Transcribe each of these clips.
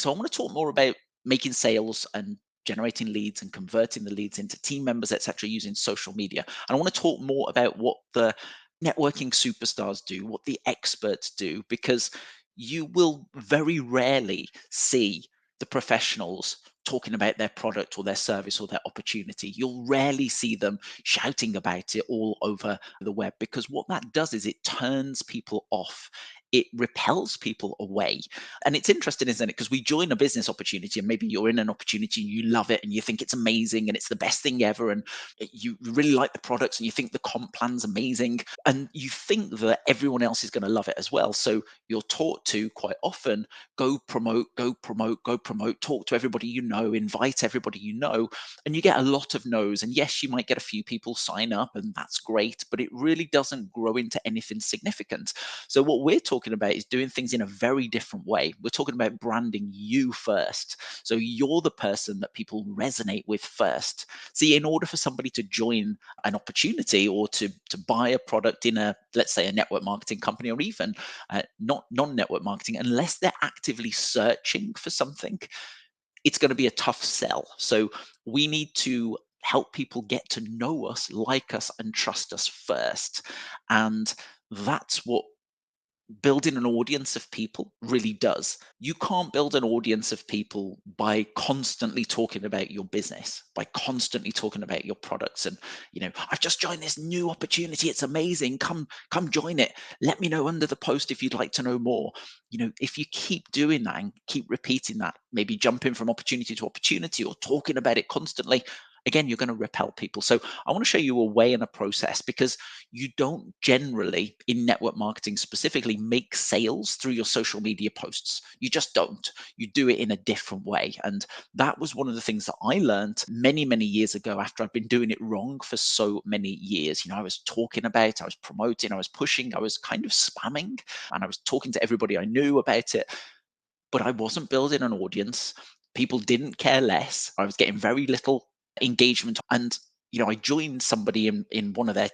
So I want to talk more about making sales and generating leads and converting the leads into team members, etc., using social media. And I want to talk more about what the networking superstars do, what the experts do, because you will very rarely see the professionals talking about their product or their service or their opportunity. You'll rarely see them shouting about it all over the web, because what that does is it turns people off. It repels people away. And it's interesting, isn't it? Because we join a business opportunity and maybe you're in an opportunity, you love it and you think it's amazing and it's the best thing ever. And you really like the products and you think the comp plan's amazing. And you think that everyone else is going to love it as well. So you're taught to quite often go promote, go promote, go promote, talk to everybody you know, invite everybody you know. And you get a lot of no's. And yes, you might get a few people sign up and that's great, but it really doesn't grow into anything significant. So what we're talking about is doing things in a very different way. We're talking about branding you first. So you're the person that people resonate with first. See, in order for somebody to join an opportunity or to buy a product in a, let's say, a network marketing company, or even not non-network marketing, unless they're actively searching for something, it's going to be a tough sell. So we need to help people get to know us, like us, and trust us first. And that's what building an audience of people really does. You can't build an audience of people by constantly talking about your business, by constantly talking about your products. And, I've just joined this new opportunity. It's amazing. Come join it. Let me know under the post if you'd like to know more. If you keep doing that and keep repeating that, maybe jumping from opportunity to opportunity or talking about it constantly, again, you're going to repel people. So I want to show you a way and a process, because you don't generally, in network marketing specifically, make sales through your social media posts. You just don't. You do it in a different way. And that was one of the things that I learned many, many years ago, after I've been doing it wrong for so many years. I was talking about, I was promoting, I was pushing, I was kind of spamming, and I was talking to everybody I knew about it, but I wasn't building an audience. People didn't care less. I was getting very little engagement. And I joined somebody in one of their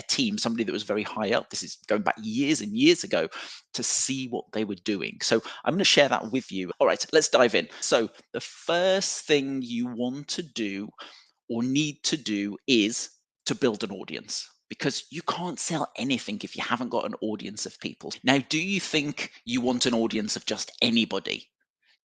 team, somebody that was very high up. This is going back years and years ago, to see what they were doing. So I'm going to share that with you. All right, let's dive in. So the first thing you want to do or need to do is to build an audience, because you can't sell anything if you haven't got an audience of people. Now, do you think you want an audience of just anybody?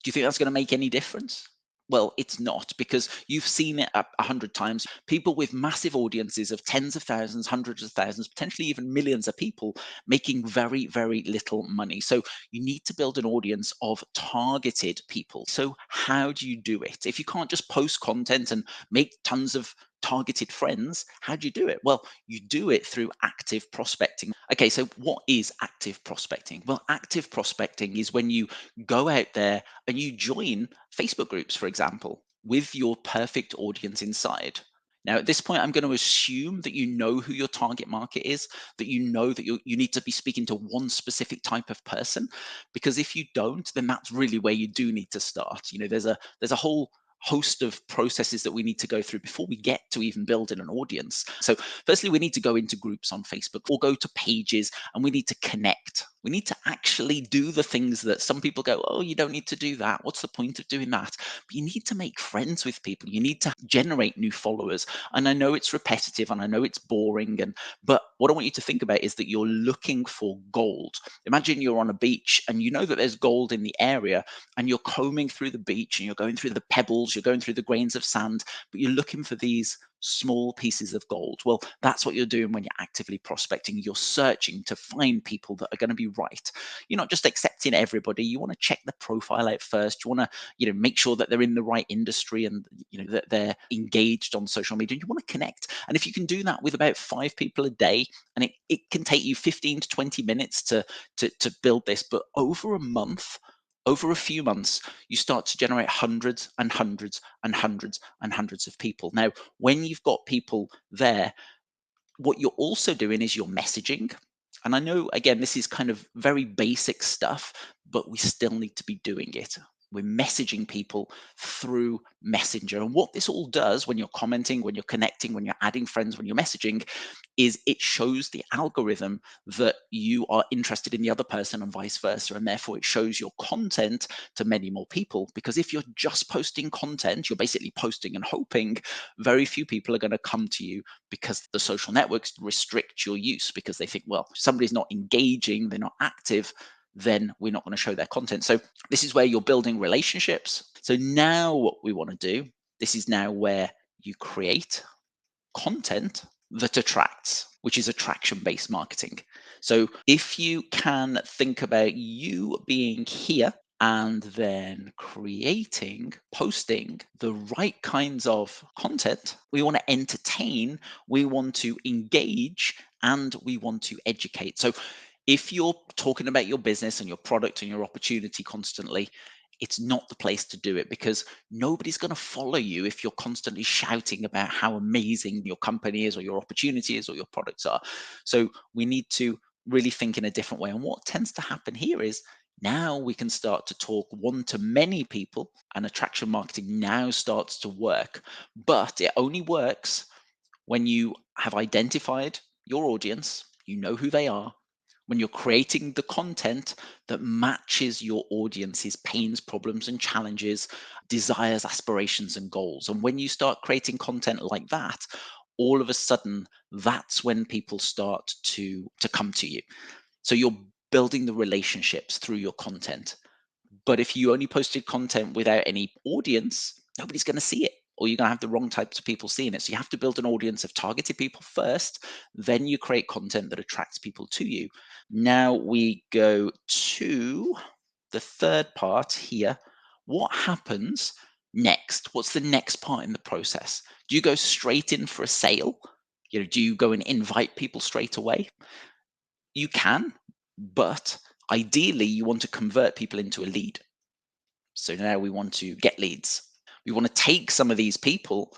Do you think that's going to make any difference? Well, it's not, because you've seen it 100 times. People with massive audiences of tens of thousands, hundreds of thousands, potentially even millions of people, making very, very little money. So you need to build an audience of targeted people. So how do you do it? If you can't just post content and make tons of targeted friends, how do you do it? Well, you do it through active prospecting. Okay, so what is active prospecting? Well, active prospecting is when you go out there and you join Facebook groups, for example, with your perfect audience inside. Now, at this point, I'm going to assume that you know who your target market is, that you know that you need to be speaking to one specific type of person, because if you don't, then that's really where you do need to start. There's a whole host of processes that we need to go through before we get to even building an audience. So firstly, we need to go into groups on Facebook or go to pages, and we need to connect. We need to actually do the things that some people go, oh, you don't need to do that. What's the point of doing that? But you need to make friends with people. You need to generate new followers. And I know it's repetitive and I know it's boring. But what I want you to think about is that you're looking for gold. Imagine you're on a beach and you know that there's gold in the area, and you're combing through the beach and you're going through the pebbles, you're going through the grains of sand, but you're looking for these small pieces of gold. Well, that's what you're doing when you're actively prospecting. You're searching to find people that are going to be right. You're not just accepting everybody. You want to check the profile out first. You want to, make sure that they're in the right industry, and that they're engaged on social media. You want to connect. And if you can do that with about 5 people a day, and it can take you 15 to 20 minutes to build this, but over a month, over a few months, you start to generate hundreds and hundreds and hundreds and hundreds of people. Now, when you've got people there, what you're also doing is you're messaging. And I know, again, this is kind of very basic stuff, but we still need to be doing it. We're messaging people through Messenger. And what this all does when you're commenting, when you're connecting, when you're adding friends, when you're messaging, is it shows the algorithm that you are interested in the other person and vice versa. And therefore, it shows your content to many more people. Because if you're just posting content, you're basically posting and hoping, very few people are going to come to you because the social networks restrict your use because they think, well, if somebody's not engaging, they're not active, then we're not going to show their content. So this is where you're building relationships. So now what we want to do, this is now where you create content that attracts, which is attraction based marketing. So if you can think about you being here and then creating, posting the right kinds of content, we want to entertain, we want to engage, and we want to educate. So if you're talking about your business and your product and your opportunity constantly, it's not the place to do it because nobody's going to follow you if you're constantly shouting about how amazing your company is or your opportunity is or your products are. So we need to really think in a different way. And what tends to happen here is now we can start to talk one to many people, and attraction marketing now starts to work. But it only works when you have identified your audience, you know who they are, when you're creating the content that matches your audience's pains, problems, and challenges, desires, aspirations, and goals. And when you start creating content like that, all of a sudden, that's when people start to come to you. So you're building the relationships through your content. But if you only posted content without any audience, nobody's going to see it, or you're going to have the wrong types of people seeing it. So you have to build an audience of targeted people first, then you create content that attracts people to you. Now we go to the third part here. What happens next? What's the next part in the process? Do you go straight in for a sale? Do you go and invite people straight away? You can, but ideally you want to convert people into a lead. So now we want to get leads. We want to take some of these people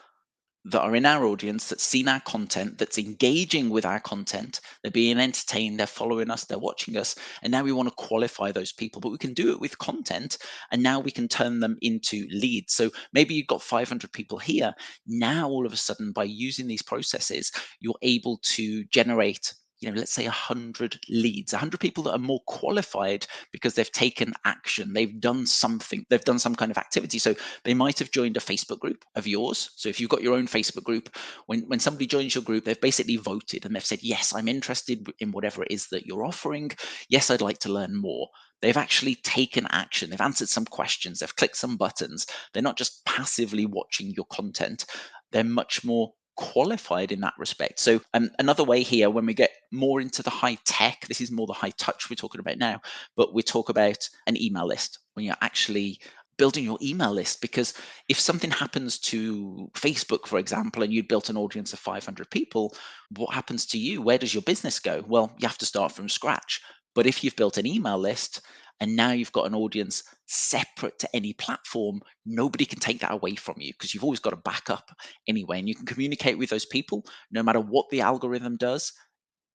that are in our audience, that's seen our content, that's engaging with our content, they're being entertained, they're following us, they're watching us, and now we want to qualify those people. But we can do it with content, and now we can turn them into leads. So maybe you've got 500 people here. Now, all of a sudden, by using these processes, you're able to generate, let's say 100 leads, 100 people that are more qualified because they've taken action, they've done something, they've done some kind of activity. So they might have joined a Facebook group of yours. So if you've got your own Facebook group, when somebody joins your group, they've basically voted and they've said, yes, I'm interested in whatever it is that you're offering. Yes, I'd like to learn more. They've actually taken action. They've answered some questions. They've clicked some buttons. They're not just passively watching your content. They're much more qualified in that respect. So another way here, when we get more into the high tech, this is more the high touch we're talking about now, but we talk about an email list when you're actually building your email list. Because if something happens to Facebook, for example, and you built an audience of 500 people, what happens to you? Where does your business go? Well, you have to start from scratch. But if you've built an email list and now you've got an audience separate to any platform, nobody can take that away from you because you've always got a backup anyway. And you can communicate with those people no matter what the algorithm does.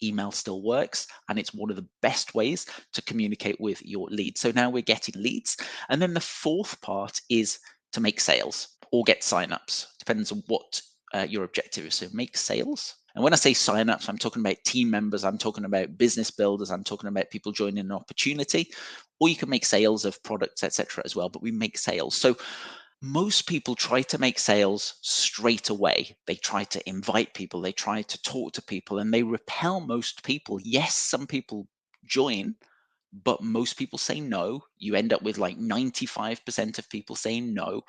Email still works, and it's one of the best ways to communicate with your leads. So now we're getting leads. And then the fourth part is to make sales or get signups. Depends on what your objective is. So make sales. And when I say signups, I'm talking about team members, I'm talking about business builders, I'm talking about people joining an opportunity, or you can make sales of products, etc. as well. But we make sales. So most people try to make sales straight away. They try to invite people, they try to talk to people, and they repel most people. Yes, some people join, but most people say no. You end up with like 95% of people saying no.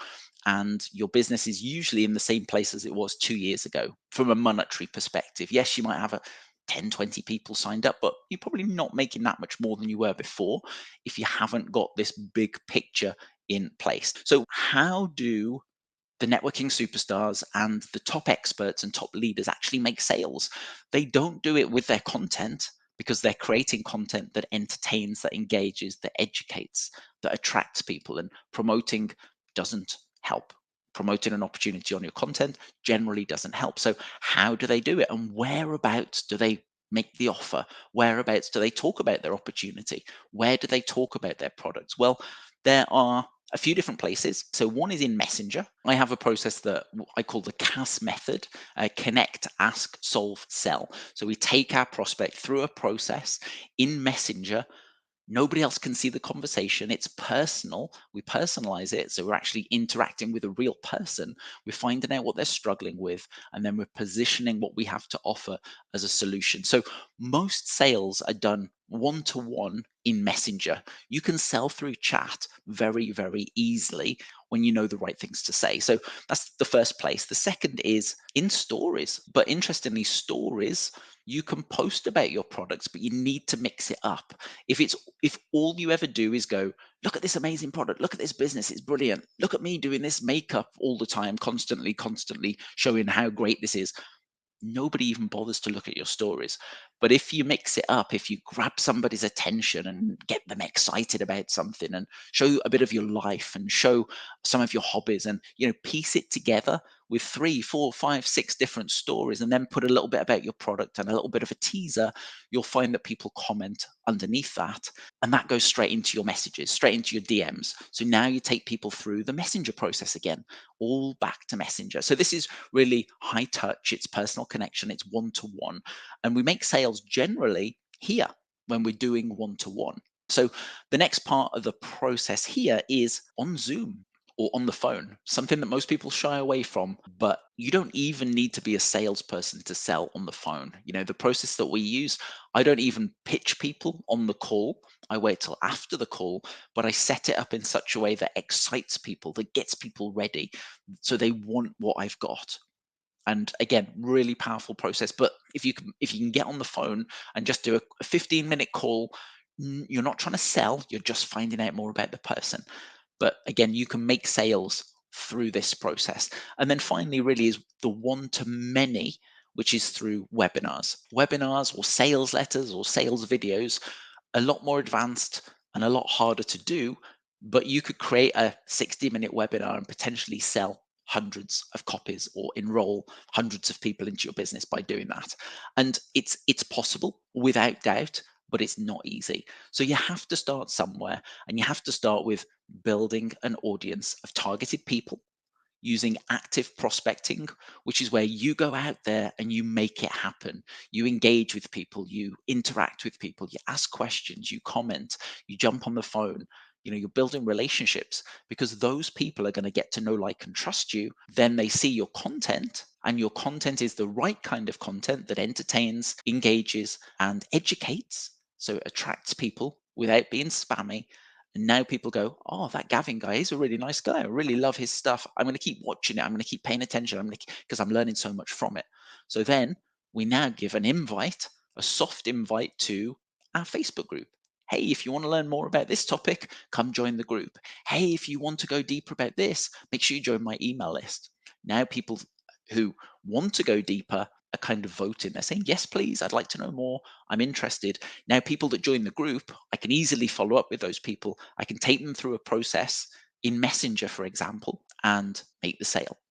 And your business is usually in the same place as it was 2 years ago from a monetary perspective. Yes, you might have a 10, 20 people signed up, but you're probably not making that much more than you were before if you haven't got this big picture in place. So, how do the networking superstars and the top experts and top leaders actually make sales? They don't do it with their content because they're creating content that entertains, that engages, that educates, that attracts people, and promoting doesn't help. Promoting an opportunity on your content generally doesn't help. So, how do they do it? And whereabouts do they make the offer? Whereabouts do they talk about their opportunity? Where do they talk about their products? Well, there are A few different places. So one is in Messenger. I have a process that I call the CAS method, connect, ask, solve, sell. So we take our prospect through a process in Messenger. Nobody else can see the conversation. It's personal. We personalize it. So we're actually interacting with a real person. We're finding out what they're struggling with, and then we're positioning what we have to offer as a solution. So most sales are done one to one in Messenger. You can sell through chat very, very easily when you know the right things to say. So that's the first place. The second is in stories. But interestingly, stories, you can post about your products, but you need to mix it up. If all you ever do is go, look at this amazing product, look at this business, it's brilliant, look at me doing this makeup all the time, constantly showing how great this is, nobody even bothers to look at your stories. But if you mix it up, if you grab somebody's attention and get them excited about something and show a bit of your life and show some of your hobbies and piece it together with three, four, five, six different stories and then put a little bit about your product and a little bit of a teaser, you'll find that people comment underneath that. And that goes straight into your messages, straight into your DMs. So now you take people through the messenger process again, all back to messenger. So this is really high touch, it's personal connection, it's one to one. And we make sales generally here when we're doing one to one. So the next part of the process here is on Zoom or on the phone, something that most people shy away from, but you don't even need to be a salesperson to sell on the phone. The process that we use, I don't even pitch people on the call. I wait till after the call, but I set it up in such a way that excites people, that gets people ready so they want what I've got. And again, really powerful process. But if you can get on the phone and just do a 15-minute call, you're not trying to sell, you're just finding out more about the person. But again, you can make sales through this process. And then finally, really is the one to many, which is through webinars or sales letters or sales videos, a lot more advanced and a lot harder to do, but you could create a 60-minute webinar and potentially sell hundreds of copies or enroll hundreds of people into your business by doing that. And it's possible without doubt, but it's not easy. So you have to start somewhere, and you have to start with building an audience of targeted people using active prospecting, which is where you go out there and you make it happen. You engage with people, you interact with people, you ask questions, you comment, you jump on the phone. You're building relationships because those people are going to get to know, like, and trust you. Then they see your content, and your content is the right kind of content that entertains, engages, and educates. So it attracts people without being spammy, and now people go, oh, that Gavin guy, he's a really nice guy. I really love his stuff. I'm going to keep watching it. I'm going to keep paying attention. Because I'm learning so much from it. So then we now give an invite, a soft invite to our Facebook group. Hey, if you want to learn more about this topic, come join the group. Hey, if you want to go deeper about this, make sure you join my email list. Now people who want to go deeper are kind of voting. They're saying, yes, please, I'd like to know more. I'm interested. Now, people that join the group, I can easily follow up with those people. I can take them through a process in Messenger, for example, and make the sale.